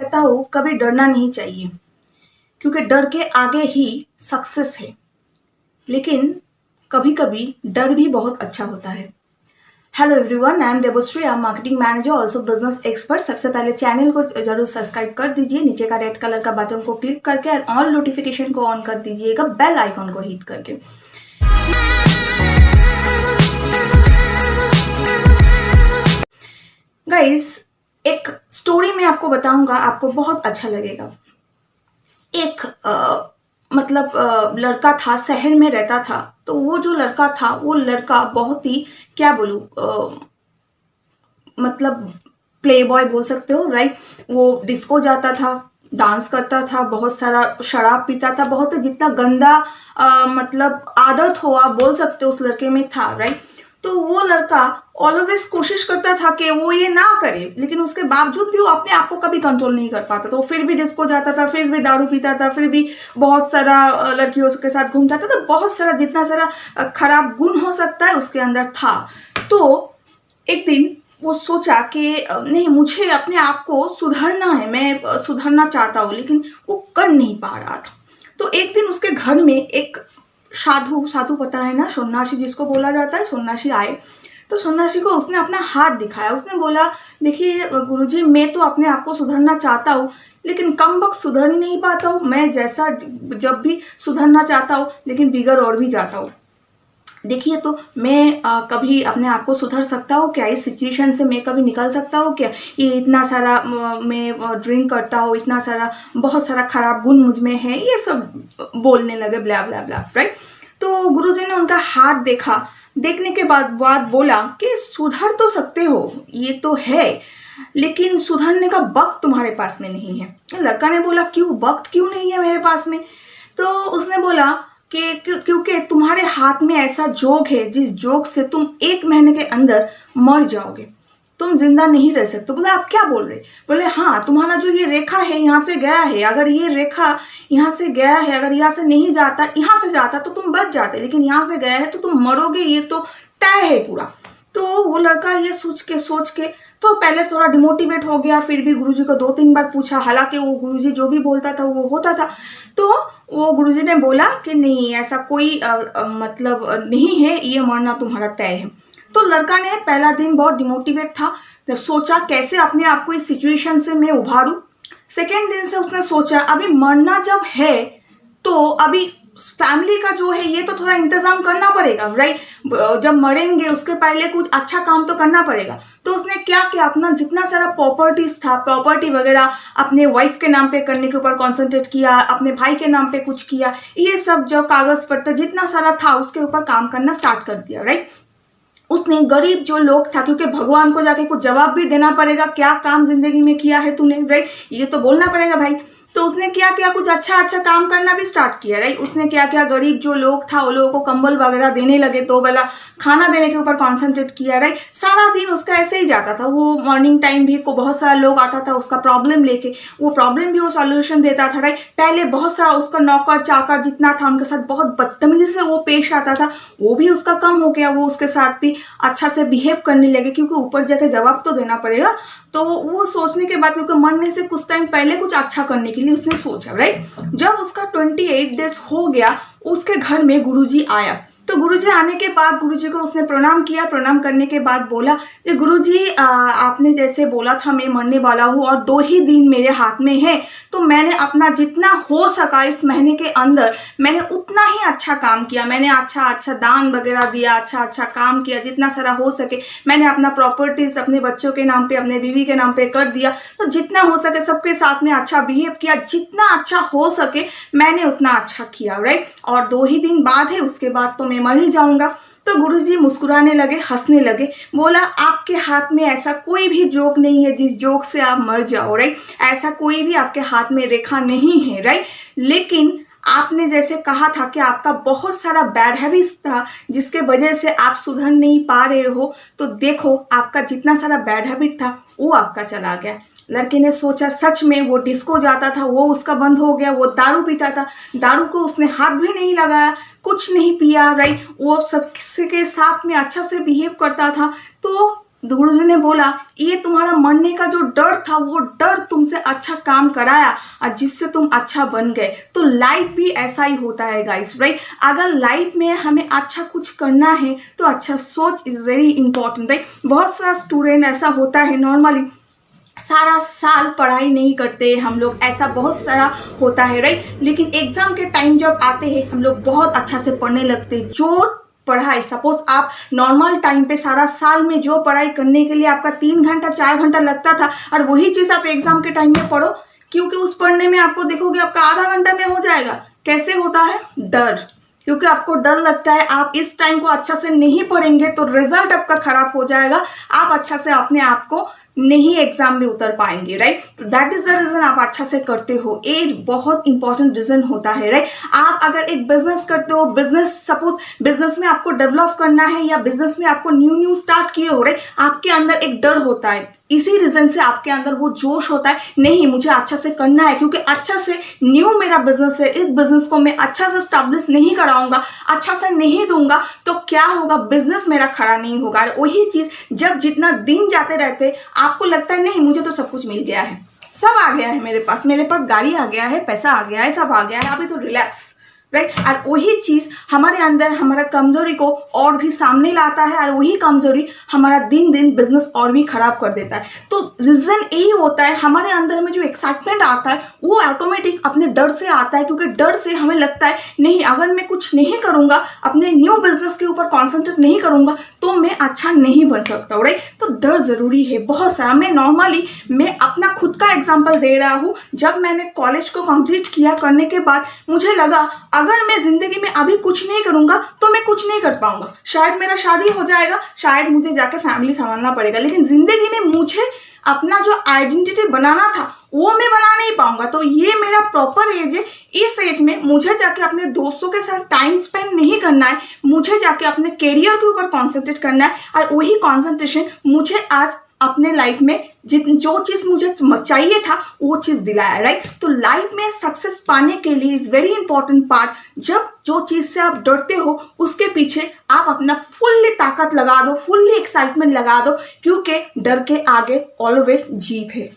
कहता हूँ कभी डरना नहीं चाहिए, क्योंकि डर के आगे ही सक्सेस है। लेकिन कभी-कभी डर भी बहुत अच्छा होता है। Hello everyone, I am Devashree, I am marketing manager also business expert. सबसे पहले चैनल को जरूर सब्सक्राइब कर दीजिए, नीचे का रेड कलर का बटन को क्लिक करके और ऑल नोटिफिकेशन को ऑन कर दीजिएगा, बेल आइकन को हिट करके। गाइस, एक स्टोरी मैं आपको बताऊंगा, आपको बहुत अच्छा लगेगा। एक लड़का था, शहर में रहता था। तो वो जो लड़का था, वो लड़का बहुत ही, क्या बोलूं, मतलब प्ले बॉय बोल सकते हो, राइट। वो डिस्को जाता था, डांस करता था, बहुत सारा शराब पीता था, बहुत जितना गंदा मतलब आदत हो आप बोल सकते हो उस लड़के में था, राइट। तो वो लड़का ऑलवेज कोशिश करता था कि वो ये ना करे, लेकिन उसके बावजूद भी वो अपने आप को कभी कंट्रोल नहीं कर पाता। तो वो फिर भी डिस्को जाता था, फिर भी दारू पीता था, फिर भी बहुत सारा लड़कियों के साथ घूमता था। तो बहुत सारा, जितना सारा खराब गुण हो सकता है उसके अंदर था। तो एक दिन वो सोचा कि नहीं, मुझे अपने आप को सुधारना है, मैं सुधारना चाहता हूँ, लेकिन वो कर नहीं पा रहा था। तो एक दिन उसके घर में एक साधु साधु पता है ना, सन्यासी जिसको बोला जाता है, सन्यासी आए। तो सन्यासी को उसने अपना हाथ दिखाया। उसने बोला, देखिए गुरुजी, मैं तो अपने आप को सुधारना चाहता हूँ, लेकिन कम वक्त सुधर ही नहीं पाता हूँ। मैं जैसा जब भी सुधरना चाहता हूँ, लेकिन बिगड़ और भी जाता हूँ। देखिए, तो मैं कभी अपने आप को सुधर सकता हूँ क्या? इस सिचुएशन से मैं कभी निकल सकता हूँ क्या? ये इतना सारा मैं ड्रिंक करता हूँ, इतना सारा, बहुत सारा खराब गुण मुझ में है, ये सब बोलने लगे, ब्ला ब्ला ब्ला, राइट। तो गुरुजी ने उनका हाथ देखा। देखने के बाद बोला कि सुधर तो सकते हो, ये तो है, लेकिन सुधरने का वक्त तुम्हारे पास में नहीं है। लड़का ने बोला, क्यों, वक्त क्यों नहीं है मेरे पास में? तो उसने बोला कि क्योंकि तुम्हारे हाथ में ऐसा जोग है, जिस जोग से तुम 1 महीने के अंदर मर जाओगे, तुम जिंदा नहीं रह सकते। बोला, आप क्या बोल रहे? बोले, हाँ, तुम्हारा जो ये रेखा है यहाँ से गया है, अगर ये रेखा यहाँ से गया है, अगर यहाँ से नहीं जाता, यहाँ से जाता तो तुम बच जाते, लेकिन यहाँ से गया है तो तुम मरोगे, ये तो तय है पूरा। तो वो लड़का ये सोच के तो पहले थोड़ा डिमोटिवेट हो गया। फिर भी गुरुजी को 2-3 बार पूछा, हालांकि वो गुरुजी जो भी बोलता था वो होता था। तो वो गुरुजी ने बोला कि नहीं, ऐसा कोई मतलब नहीं है, ये मरना तुम्हारा तय है। तो लड़का ने पहला दिन बहुत डिमोटिवेट था, तो सोचा कैसे अपने आप को इस सिचुएशन से मैं उभारूं। सेकेंड दिन से उसने सोचा, अभी मरना जब है तो अभी फैमिली का जो है ये तो थोड़ा इंतजाम करना पड़ेगा, राइट। जब मरेंगे उसके पहले कुछ अच्छा काम तो करना पड़ेगा। तो उसने क्या किया, अपना जितना सारा प्रॉपर्टीज था, प्रॉपर्टी वगैरह अपने वाइफ के नाम पे करने के ऊपर कॉन्सेंट्रेट किया, अपने भाई के नाम पे कुछ किया, ये सब जो कागज पत्र जितना सारा था उसके ऊपर काम करना स्टार्ट कर दिया, राइट। उसने गरीब जो लोग था, क्योंकि भगवान को जाके कुछ जवाब भी देना पड़ेगा, क्या काम जिंदगी में किया है तूने, राइट, ये तो बोलना पड़ेगा भाई। तो उसने क्या किया, कुछ अच्छा काम करना भी स्टार्ट किया, राइट। उसने क्या किया, गरीब जो लोग था वो लोगों को कंबल वगैरह देने लगे, तो वाला खाना देने के ऊपर कॉन्सेंट्रेट किया, राइट। सारा दिन उसका ऐसे ही जाता था। वो मॉर्निंग टाइम भी को बहुत सारा लोग आता था उसका प्रॉब्लम लेके, वो प्रॉब्लम भी वो सॉल्यूशन देता था, राइट। पहले बहुत सारा उसका नौकर चाकर जितना था उनके साथ बहुत बदतमीजी से वो पेश आता था, वो भी उसका कम हो गया। वो उसके साथ भी अच्छा से बिहेव करने लगे, क्योंकि ऊपर जाके जवाब तो देना पड़ेगा। तो वो सोचने के बाद, क्योंकि मरने से कुछ टाइम पहले कुछ अच्छा करने के लिए उसने सोचा, राइट। जब उसका 28 डेज हो गया, उसके घर में गुरुजी आया। तो गुरुजी आने के बाद गुरुजी को उसने प्रणाम किया। प्रणाम करने के बाद बोला कि गुरुजी, आपने जैसे बोला था मैं मरने वाला हूँ और 2 ही दिन मेरे हाथ में है, तो मैंने अपना जितना हो सका इस महीने के अंदर मैंने उतना ही अच्छा काम किया। मैंने अच्छा दान वगैरह दिया, अच्छा काम किया, जितना सारा हो सके। मैंने अपना प्रॉपर्टीज अपने बच्चों के नाम पे, अपने बीवी के नाम पे कर दिया। तो जितना हो सके सबके साथ में अच्छा बिहेव किया, जितना अच्छा हो सके मैंने उतना अच्छा किया, राइट। और 2 ही दिन बाद है, उसके बाद तो मैं मर ही जाऊंगा। तो गुरुजी मुस्कुराने लगे, हंसने लगे। बोला, आपके हाथ में ऐसा कोई भी जोक नहीं है जिस जोक से आप मर जाओ, राइट। ऐसा कोई भी आपके हाथ में रेखा नहीं है, राइट। लेकिन आपने जैसे कहा था कि आपका बहुत सारा बैड हैबिट्स था जिसके वजह से आप सुधर नहीं पा रहे हो, तो देखो आपका जितना सारा बैड हैबिट था वो आपका चला गया। लड़के ने सोचा, सच में वो डिस्को जाता था, वो उसका बंद हो गया। वो दारू पीता था, दारू को उसने हाथ भी नहीं लगाया, कुछ नहीं पिया, राइट। वो सबके साथ में अच्छा से बिहेव करता था। तो गुरुजी ने बोला ये तुम्हारा मरने का जो डर था वो डर तुमसे अच्छा काम कराया और जिससे तुम अच्छा बन गए। तो लाइफ भी ऐसा ही होता है गाइस, राइट। अगर लाइफ में हमें अच्छा कुछ करना है तो अच्छा सोच इज़ वेरी इंपॉर्टेंट, राइट। बहुत सारा स्टूडेंट ऐसा होता है नॉर्मली सारा साल पढ़ाई नहीं करते हम लोग, ऐसा बहुत सारा होता है, राइट। लेकिन एग्जाम के टाइम जब आते हैं हम लोग बहुत अच्छा से पढ़ने लगते हैं। जो पढ़ाई सपोज आप नॉर्मल टाइम पे सारा साल में जो पढ़ाई करने के लिए आपका 3 घंटा 4 घंटा लगता था और वही चीज़ आप एग्जाम के टाइम में पढ़ो, क्योंकि उस पढ़ने में आपको देखोगे आपका आधा घंटा में हो जाएगा। कैसे होता है? डर, क्योंकि आपको डर लगता है आप इस टाइम को अच्छा से नहीं पढ़ेंगे तो रिजल्ट आपका खराब हो जाएगा, आप अच्छा से अपने आप को नहीं एग्जाम में उतर पाएंगे, राइट। तो दैट इज द रीजन आप अच्छा से करते हो। एक बहुत इंपॉर्टेंट रीजन होता है, राइट। आप अगर एक बिजनेस करते हो, बिजनेस सपोज बिजनेस में आपको डेवलप करना है या बिजनेस में आपको न्यू स्टार्ट किए हो, राइट, आपके अंदर एक डर होता है। इसी रीजन से आपके अंदर वो जोश होता है, नहीं मुझे अच्छा से करना है, क्योंकि अच्छा से न्यू मेरा बिजनेस है, इस बिजनेस को मैं अच्छा से स्टैब्लिश नहीं कराऊंगा, अच्छा से नहीं दूंगा तो क्या होगा, बिजनेस मेरा खड़ा नहीं होगा। और वही चीज जब जितना दिन जाते रहते आपको लगता है नहीं मुझे तो सब कुछ मिल गया है, सब आ गया है मेरे पास गाड़ी आ गया है, पैसा आ गया है, सब आ गया है, अभी तो रिलैक्स, राइट। और वही चीज हमारे अंदर हमारा कमजोरी को और भी सामने लाता है और वही कमजोरी हमारा दिन दिन बिजनेस और भी खराब कर देता है। तो रीजन यही होता है, हमारे अंदर में जो एक्साइटमेंट आता है वो ऑटोमेटिक अपने डर से आता है, क्योंकि डर से हमें लगता है नहीं अगर मैं कुछ नहीं करूंगा, अपने न्यू बिजनेस के ऊपर कॉन्सेंट्रेट नहीं करूंगा तो मैं अच्छा नहीं बन सकता, राइट। तो डर जरूरी है बहुत सारा। मैं अपना खुद का एग्जाम्पल दे रहा हूँ। जब मैंने कॉलेज को कंप्लीट किया करने के बाद मुझे लगा अगर मैं जिंदगी में अभी कुछ नहीं करूंगा तो मैं कुछ नहीं कर पाऊंगा, शायद मेरा शादी हो जाएगा, शायद मुझे जाके फैमिली संभालना पड़ेगा, लेकिन जिंदगी में मुझे अपना जो आइडेंटिटी बनाना था वो मैं बना नहीं पाऊंगा। तो ये मेरा प्रॉपर एज है, इस एज में मुझे जाके अपने दोस्तों के साथ टाइम स्पेंड नहीं करना है, मुझे जाके अपने करियर के ऊपर कॉन्सेंट्रेट करना है और वही कॉन्सेंट्रेशन मुझे आज अपने लाइफ में जो चीज मुझे चाहिए था वो चीज दिलाया, राइट। तो लाइफ में सक्सेस पाने के लिए इज वेरी इंपॉर्टेंट पार्ट, जब जो चीज से आप डरते हो उसके पीछे आप अपना फुल्ली ताकत लगा दो, फुल्ली एक्साइटमेंट लगा दो, क्योंकि डर के आगे ऑलवेज जीत है।